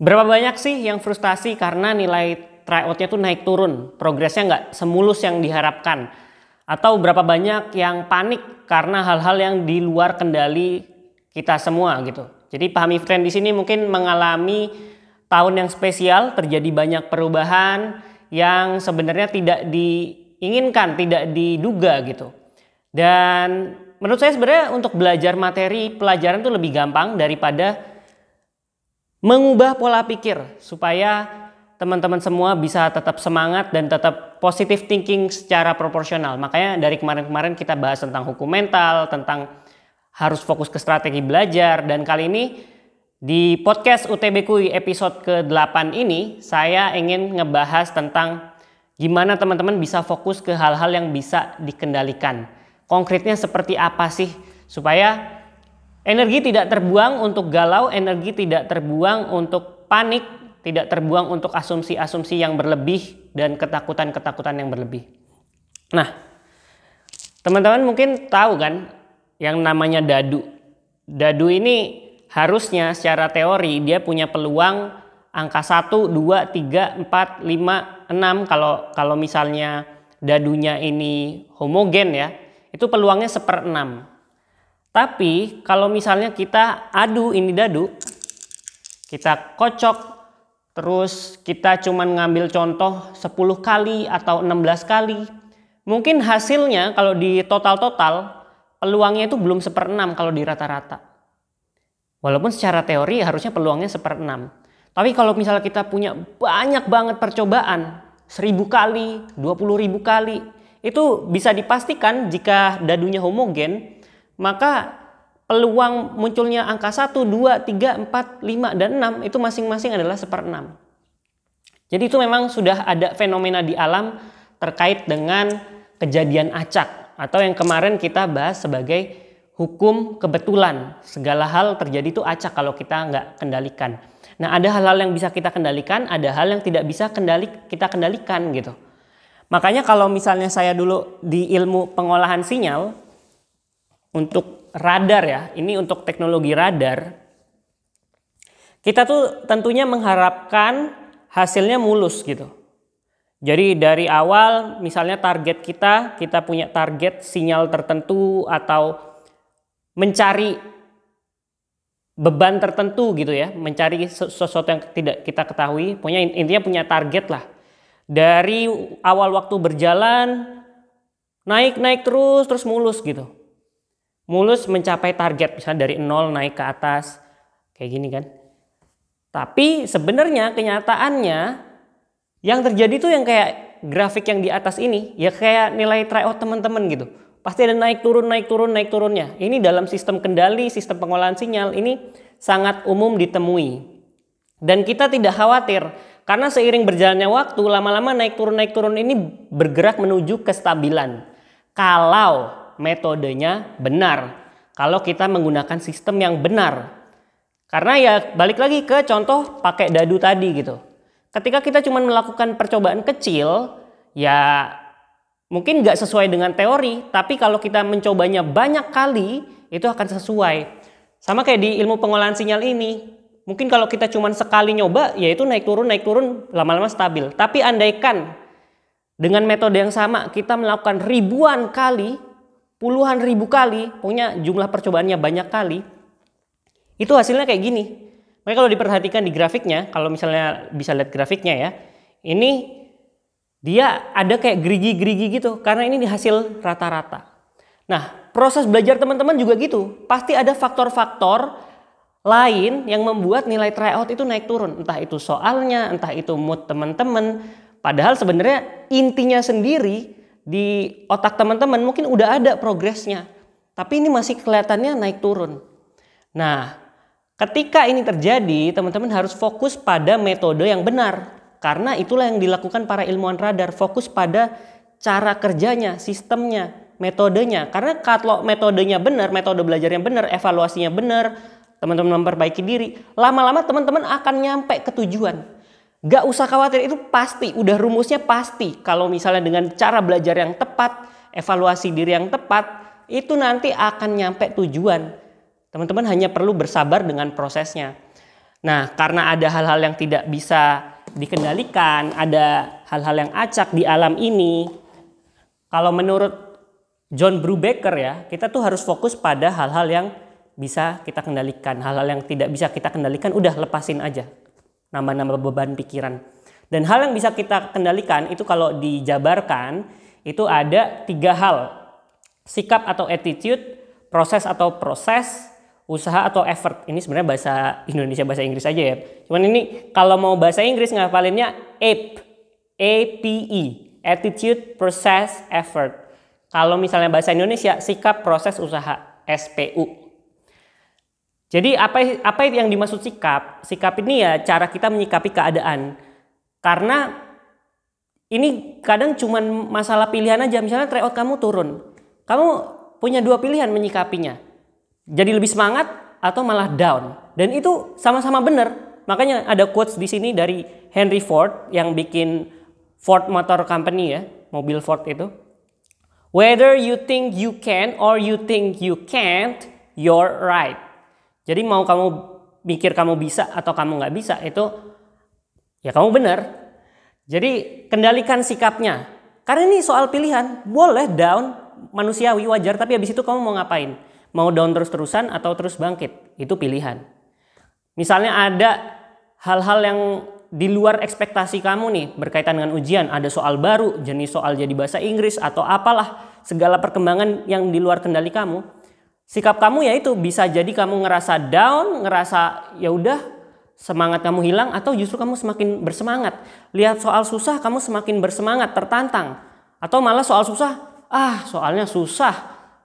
Berapa banyak sih yang frustasi karena nilai tryout-nya tuh naik turun, progresnya nggak semulus yang diharapkan. Atau berapa banyak yang panik karena hal-hal yang di luar kendali kita semua gitu. Jadi Pahami Friend di sini mungkin mengalami tahun yang spesial, terjadi banyak perubahan yang sebenarnya tidak diinginkan, tidak diduga gitu. Dan menurut saya sebenarnya untuk belajar materi pelajaran itu lebih gampang daripada mengubah pola pikir supaya teman-teman semua bisa tetap semangat dan tetap positive thinking secara proporsional. Makanya dari kemarin-kemarin kita bahas tentang hukum mental, tentang harus fokus ke strategi belajar, dan kali ini di podcast UTB Kui episode ke-8 ini saya ingin ngebahas tentang gimana teman-teman bisa fokus ke hal-hal yang bisa dikendalikan. Konkretnya seperti apa sih supaya energi tidak terbuang untuk galau, energi tidak terbuang untuk panik, tidak terbuang untuk asumsi-asumsi yang berlebih dan ketakutan-ketakutan yang berlebih. Nah, teman-teman mungkin tahu kan yang namanya dadu. Dadu ini harusnya secara teori dia punya peluang angka 1, 2, 3, 4, 5, 6. Kalau misalnya dadunya ini homogen ya, itu peluangnya 1/6. Tapi kalau misalnya kita adu ini dadu, kita kocok, terus kita cuman ngambil contoh 10 kali atau 16 kali, mungkin hasilnya kalau di total-total peluangnya itu belum 1/6 kalau di rata-rata. Walaupun secara teori harusnya peluangnya 1/6. Tapi kalau misalnya kita punya banyak banget percobaan, 1000 kali, 20.000 kali, itu bisa dipastikan jika dadunya homogen, maka peluang munculnya angka 1, 2, 3, 4, 5, dan 6 itu masing-masing adalah 1/6. Jadi itu memang sudah ada fenomena di alam terkait dengan kejadian acak atau yang kemarin kita bahas sebagai hukum kebetulan. Segala hal terjadi itu acak kalau kita nggak kendalikan. Nah, ada hal-hal yang bisa kita kendalikan, ada hal yang tidak bisa kita kendalikan gitu. Makanya kalau misalnya saya dulu di ilmu pengolahan sinyal, untuk radar ya, ini untuk teknologi radar, kita tuh tentunya mengharapkan hasilnya mulus gitu. Jadi dari awal misalnya target kita punya target sinyal tertentu atau mencari beban tertentu gitu ya, mencari sesuatu yang tidak kita ketahui, intinya punya target lah. Dari awal waktu berjalan naik terus mulus gitu. Mulus mencapai target, misalnya dari 0 naik ke atas kayak gini kan. Tapi sebenarnya kenyataannya yang terjadi tuh yang kayak grafik yang di atas ini, ya kayak nilai tryout teman-teman gitu. Pasti ada naik turunnya. Ini dalam sistem kendali, sistem pengolahan sinyal ini sangat umum ditemui. Dan kita tidak khawatir karena seiring berjalannya waktu lama-lama naik turun ini bergerak menuju kestabilan. Kalau metodenya benar, kalau kita menggunakan sistem yang benar. Karena ya balik lagi ke contoh pakai dadu tadi gitu. Ketika kita cuma melakukan percobaan kecil, ya mungkin nggak sesuai dengan teori, tapi kalau kita mencobanya banyak kali, itu akan sesuai. Sama kayak di ilmu pengolahan sinyal ini. Mungkin kalau kita cuma sekali nyoba, ya itu naik turun, lama-lama stabil. Tapi andaikan dengan metode yang sama, kita melakukan ribuan kali, puluhan ribu kali, punya jumlah percobaannya banyak kali, itu hasilnya kayak gini. Makanya kalau diperhatikan di grafiknya, kalau misalnya bisa lihat grafiknya ya, ini dia ada kayak gerigi-gerigi gitu, karena ini hasil rata-rata. Nah, proses belajar teman-teman juga gitu, pasti ada faktor-faktor lain yang membuat nilai tryout itu naik turun. Entah itu soalnya, entah itu mood teman-teman, padahal sebenarnya intinya sendiri di otak teman-teman mungkin udah ada progresnya, tapi ini masih kelihatannya naik turun. Nah, ketika ini terjadi, teman-teman harus fokus pada metode yang benar, karena itulah yang dilakukan para ilmuwan radar, fokus pada cara kerjanya, sistemnya, metodenya. Karena kalau metodenya benar, metode belajarnya benar, evaluasinya benar, teman-teman memperbaiki diri, lama-lama teman-teman akan nyampe ke tujuan. Gak usah khawatir, itu pasti, udah rumusnya pasti. Kalau misalnya dengan cara belajar yang tepat, evaluasi diri yang tepat, itu nanti akan nyampe tujuan. Teman-teman hanya perlu bersabar dengan prosesnya. Nah, karena ada hal-hal yang tidak bisa dikendalikan, ada hal-hal yang acak di alam ini. Kalau menurut John Brubaker ya, kita tuh harus fokus pada hal-hal yang bisa kita kendalikan. Hal-hal yang tidak bisa kita kendalikan, udah lepasin aja. Nambah-nambah beban pikiran. Dan hal yang bisa kita kendalikan itu kalau dijabarkan, itu ada 3 hal. Sikap atau attitude, proses atau proses, usaha atau effort. Ini sebenarnya bahasa Indonesia, bahasa Inggris aja ya. Cuman ini kalau mau bahasa Inggris ngapalinnya APE. APE. Attitude, process, effort. Kalau misalnya bahasa Indonesia, sikap, proses, usaha. SPU. Jadi apa yang dimaksud sikap? Sikap ini ya cara kita menyikapi keadaan. Karena ini kadang cuma masalah pilihan aja. Misalnya tryout kamu turun. Kamu punya 2 pilihan menyikapinya. Jadi lebih semangat atau malah down. Dan itu sama-sama benar. Makanya ada quotes di sini dari Henry Ford yang bikin Ford Motor Company ya, mobil Ford itu. Whether you think you can or you think you can't, you're right. Jadi mau kamu mikir kamu bisa atau kamu nggak bisa, itu ya kamu benar. Jadi kendalikan sikapnya. Karena ini soal pilihan. Boleh down, manusiawi, wajar, tapi habis itu kamu mau ngapain? Mau down terus-terusan atau terus bangkit? Itu pilihan. Misalnya ada hal-hal yang di luar ekspektasi kamu nih berkaitan dengan ujian. Ada soal baru, jenis soal jadi bahasa Inggris atau apalah. Segala perkembangan yang di luar kendali kamu. Sikap kamu ya itu bisa jadi kamu ngerasa down, ngerasa ya udah semangat kamu hilang, atau justru kamu semakin bersemangat. Lihat soal susah kamu semakin bersemangat, tertantang. Atau malah soal susah, soalnya susah.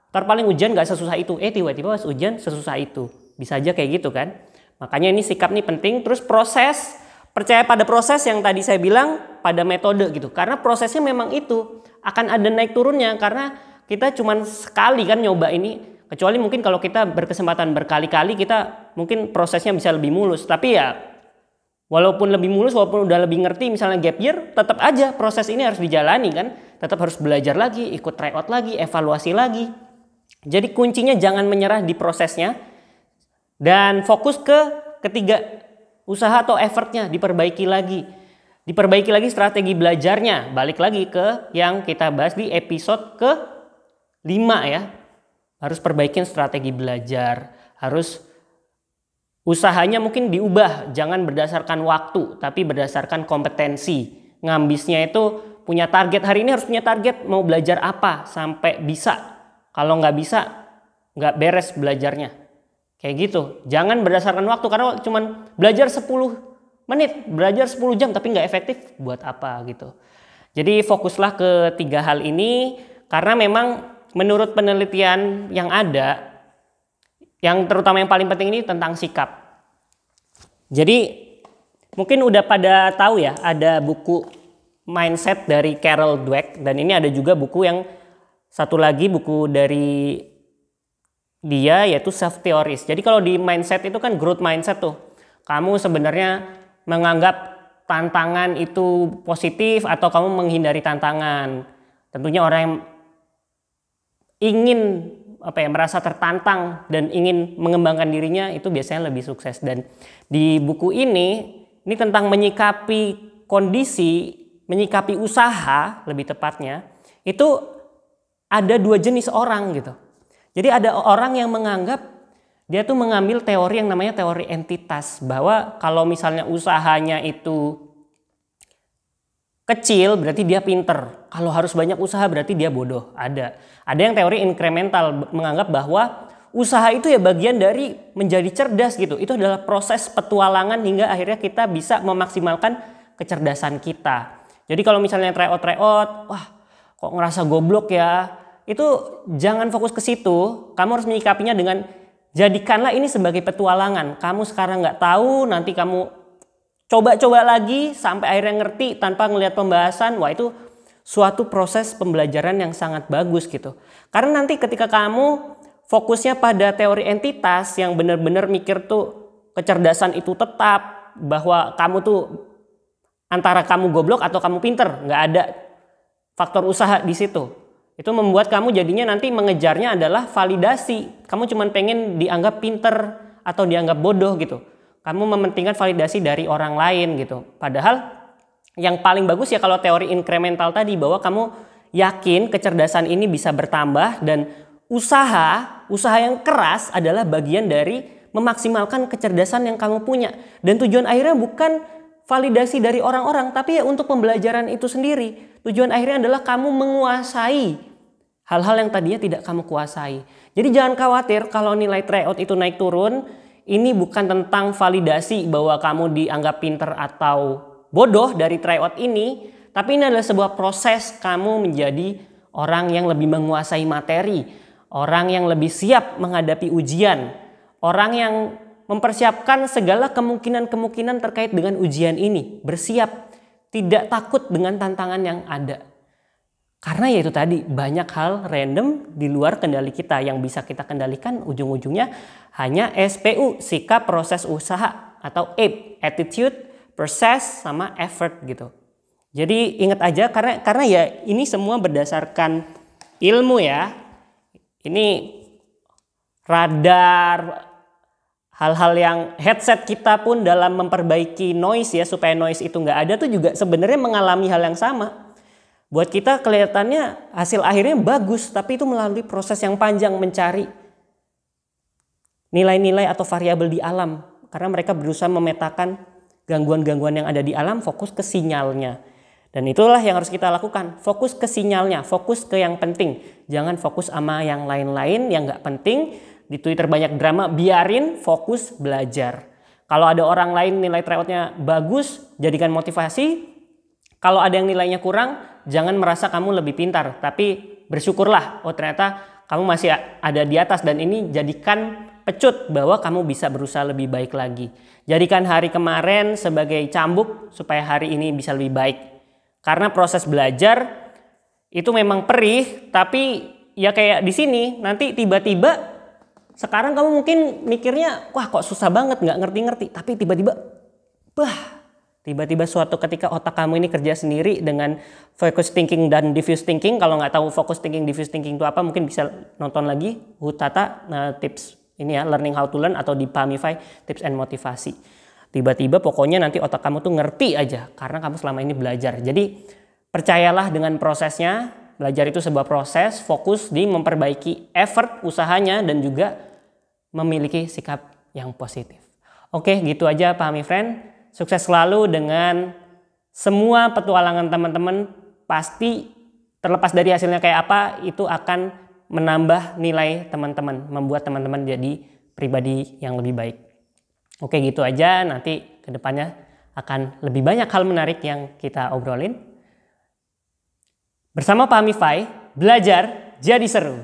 Ntar paling ujian gak sesusah itu. Tiba-tiba pas ujian sesusah itu. Bisa aja kayak gitu kan. Makanya ini sikap nih penting. Terus proses, percaya pada proses yang tadi saya bilang, pada metode gitu. Karena prosesnya memang itu. Akan ada naik turunnya karena kita cuma sekali kan nyoba ini. Kecuali mungkin kalau kita berkesempatan berkali-kali, kita mungkin prosesnya bisa lebih mulus. Tapi ya walaupun lebih mulus, walaupun udah lebih ngerti misalnya gap year, tetap aja proses ini harus dijalani kan. Tetap harus belajar lagi, ikut tryout lagi, evaluasi lagi. Jadi kuncinya jangan menyerah di prosesnya. Dan fokus ke ketiga, usaha atau effortnya diperbaiki lagi. Diperbaiki lagi strategi belajarnya. Balik lagi ke yang kita bahas di episode ke-5 ya. Harus perbaikin strategi belajar, harus usahanya mungkin diubah, jangan berdasarkan waktu, tapi berdasarkan kompetensi. Ngambisnya itu punya target, hari ini harus punya target mau belajar apa sampai bisa. Kalau nggak bisa, nggak beres belajarnya. Kayak gitu, jangan berdasarkan waktu, karena cuman belajar 10 menit, belajar 10 jam, tapi nggak efektif, buat apa gitu. Jadi fokuslah ke 3 hal ini, karena memang menurut penelitian yang ada, yang terutama yang paling penting ini tentang sikap. Jadi mungkin udah pada tahu ya, ada buku Mindset dari Carol Dweck, dan ini ada juga buku yang satu lagi, buku dari dia yaitu Self Theories. Jadi kalau di mindset itu kan growth mindset tuh. Kamu sebenarnya menganggap tantangan itu positif atau kamu menghindari tantangan. Tentunya orang yang ingin merasa tertantang dan ingin mengembangkan dirinya itu biasanya lebih sukses. Dan di buku ini tentang menyikapi kondisi, menyikapi usaha lebih tepatnya, itu ada 2 jenis orang gitu. Jadi ada orang yang menganggap dia tuh mengambil teori yang namanya teori entitas, bahwa kalau misalnya usahanya itu kecil berarti dia pinter. Kalau harus banyak usaha berarti dia bodoh. Ada yang teori incremental menganggap bahwa usaha itu ya bagian dari menjadi cerdas gitu. Itu adalah proses petualangan hingga akhirnya kita bisa memaksimalkan kecerdasan kita. Jadi kalau misalnya tryout, wah kok ngerasa goblok ya. Itu jangan fokus ke situ. Kamu harus menyikapinya dengan jadikanlah ini sebagai petualangan. Kamu sekarang nggak tahu, nanti kamu coba-coba lagi sampai akhirnya ngerti tanpa ngelihat pembahasan. Wah itu suatu proses pembelajaran yang sangat bagus gitu. Karena nanti ketika kamu fokusnya pada teori entitas yang benar-benar mikir tuh kecerdasan itu tetap, bahwa kamu tuh antara kamu goblok atau kamu pinter, nggak ada faktor usaha di situ. Itu membuat kamu jadinya nanti mengejarnya adalah validasi. Kamu cuma pengen dianggap pinter atau dianggap bodoh gitu. kamu mementingkan validasi dari orang lain gitu. Padahal yang paling bagus ya kalau teori incremental tadi, bahwa kamu yakin kecerdasan ini bisa bertambah dan usaha yang keras adalah bagian dari memaksimalkan kecerdasan yang kamu punya. Dan tujuan akhirnya bukan validasi dari orang-orang, tapi ya untuk pembelajaran itu sendiri. Tujuan akhirnya adalah kamu menguasai hal-hal yang tadinya tidak kamu kuasai. Jadi jangan khawatir kalau nilai tryout itu naik turun. Ini bukan tentang validasi bahwa kamu dianggap pinter atau bodoh dari tryout ini, tapi ini adalah sebuah proses kamu menjadi orang yang lebih menguasai materi, orang yang lebih siap menghadapi ujian, orang yang mempersiapkan segala kemungkinan-kemungkinan terkait dengan ujian ini, bersiap, tidak takut dengan tantangan yang ada. Karena ya itu tadi, banyak hal random di luar kendali kita. Yang bisa kita kendalikan ujung-ujungnya hanya SPU, sikap proses usaha, atau APE, attitude, process, sama effort gitu. Jadi ingat aja, karena ya ini semua berdasarkan ilmu ya. Ini radar, hal-hal yang headset kita pun dalam memperbaiki noise ya, supaya noise itu nggak ada tuh juga sebenarnya mengalami hal yang sama. Buat kita kelihatannya hasil akhirnya bagus, tapi itu melalui proses yang panjang mencari nilai-nilai atau variabel di alam. Karena mereka berusaha memetakan gangguan-gangguan yang ada di alam, fokus ke sinyalnya. Dan itulah yang harus kita lakukan, fokus ke sinyalnya, fokus ke yang penting. Jangan fokus sama yang lain-lain yang nggak penting. Di Twitter banyak drama, biarin, fokus belajar. Kalau ada orang lain nilai tryoutnya bagus, jadikan motivasi. Kalau ada yang nilainya kurang, jangan merasa kamu lebih pintar, tapi bersyukurlah, oh ternyata kamu masih ada di atas, dan ini jadikan pecut bahwa kamu bisa berusaha lebih baik lagi. Jadikan hari kemarin sebagai cambuk supaya hari ini bisa lebih baik. Karena proses belajar itu memang perih, tapi ya kayak di sini nanti tiba-tiba sekarang kamu mungkin mikirnya, wah kok susah banget, nggak ngerti-ngerti, tapi tiba-tiba suatu ketika otak kamu ini kerja sendiri dengan focus thinking dan diffuse thinking. Kalau nggak tahu focus thinking, diffuse thinking itu apa, mungkin bisa nonton lagi Hutata tips ini ya, learning how to learn, atau di Pamify tips and motivasi. Tiba-tiba pokoknya nanti otak kamu tuh ngerti aja karena kamu selama ini belajar. Jadi percayalah dengan prosesnya. Belajar itu sebuah proses, fokus di memperbaiki effort usahanya dan juga memiliki sikap yang positif. Oke, gitu aja Pahami Friend. Sukses selalu dengan semua petualangan teman-teman. Pasti terlepas dari hasilnya kayak apa, itu akan menambah nilai teman-teman, membuat teman-teman jadi pribadi yang lebih baik. Oke, gitu aja. Nanti kedepannya akan lebih banyak hal menarik yang kita obrolin. Bersama Pamify, belajar jadi seru.